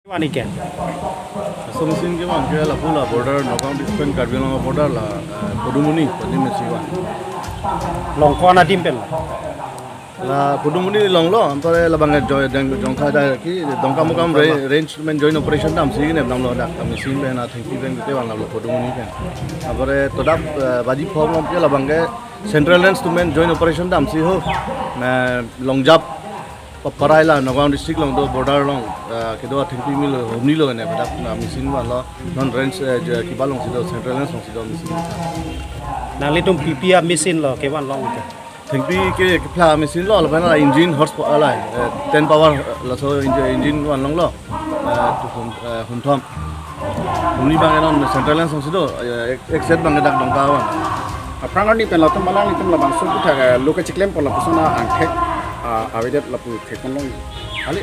Wani ken. So mesin ke man ke la pula border Nagaon district Karbi Anglong border la Kodumuni padim mesiwa. Longkona timpen. La Kodumuni long lo antare la bangai jongka da ki dongka mukam range men join operation dam sigi ne nam lo da mesin be na thinki ben te wan la Kodumuni ken. Abare todap baji form of ke la bangai central range to men join operation dam si ho na longjap Paraila Nagaon district long do border long kedo thinki mil homni lo ne badap na mesin wa lo non range ki balong si do central range long si do mesin. Nang litum PPA mesin lo ke wan long ke. Thinki ke pla mesin lo la bana engine horsepower la 10 power la so engine wan long lo to hunthom homni bang non central range long si do except bang dak dong kawan. Prangan ni pen latum malang litum labang sun kita loka ciklem pola pusuna angkek awedet lapu tekon long. Ali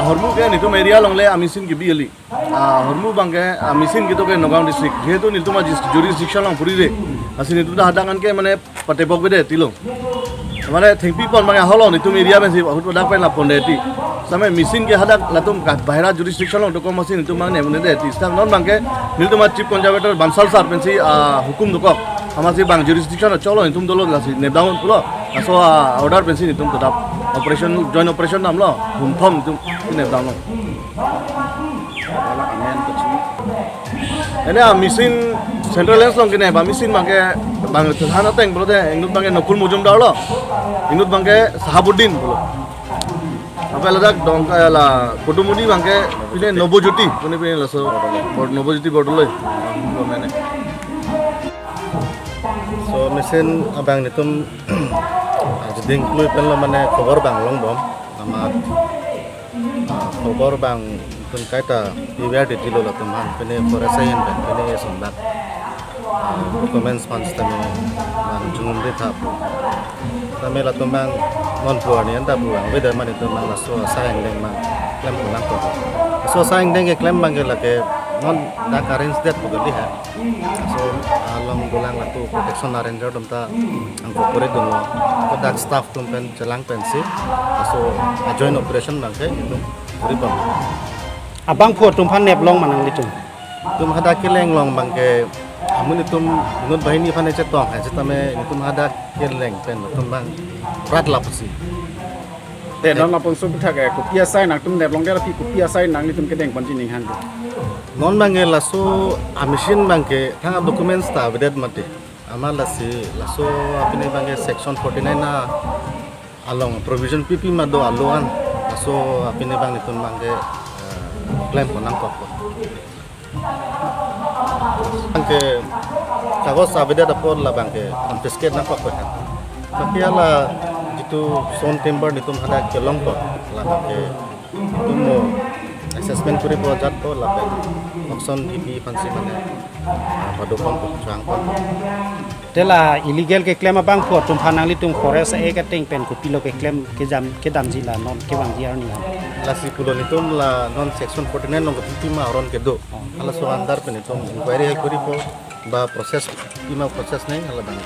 hormu ke nitum area long le amisin ki bi ali hormu bang ke amisin gitu ke Nagaon district jehetu nitum jurisdiction long puri re asin nitum da hadangan ke mane patepok bede tilong mane thingpi pon bang holo nitum area ben si bahut dak pen la pondeti sampai mesin ke hadak latum bahira jurisdiction long dokom masin nitum bang ne mane de tistam non bang ke nitum chief conservator bansal sar pen si hukum dokok amasi bang jurisdiction cholo nitum dolo lasi nebdaun pulo aso order pen si nitum todap operation joint operation nam lo humthom nitum nebdaun lo Wala amen kecil. ini mesin central lens long kene ba mesin bangke bang thana teng bolo de ingut bangke nokul mujumdar lo ingut bangke sahabuddin bolo apa ladak dong la Kodumuni bangke pine nobojoti pune pine laso nobojoti bodoloi mene so mesin abang nitum jading klui pen lo mane khobor bang long bom nama khobor bang tun kaita iwer de dilo la tum han pene foresain ben pene sondak comments pans tame man jungum de thap tame la tum bang non puani anda buang weda mane tum bang la so saeng deng man klem pulang ko so saeng deng ke klem bang ke la ke non da arrange that pugli ha so along gulang latu protection arranger domta angko pore dungo ko dak staff tumpen celang pensi so joint operation bangke itu ribam Abang puat tumpan neb long manang litum. tum hada keleng long bangke amun itum ngut bahini phane chetong ha chetame itum hada keleng pen tum bang rat lapsi Te non lapun sun kita ke kupia sai nak tum neb long dia lapi kupia sai nang litum kedeng panci ning han. non bangke laso amishin bangke thanga documents ta vedet mate amal laso apine bangke section 49 na along provision pp mado aloan laso apine bang nitum bangke claim konang kok bangke kagos avedet apor la bangke confiscate na kok kan tapi ala itu son timber nitum hada kelong kok la bangke tumo assessment kuri project to la ben option pp fansi mane padokon ko chang ko Tela illegal ke claim abang puat tumpan nang litum forest e ka teng pen ko pilo ke claim ke dam jila non ke wang diar ni. la sipulo nitum la non section 49 nong pp ma oron ke do ala so andar pen nitum inquiry kuri po ba proses ima proses nei ala bang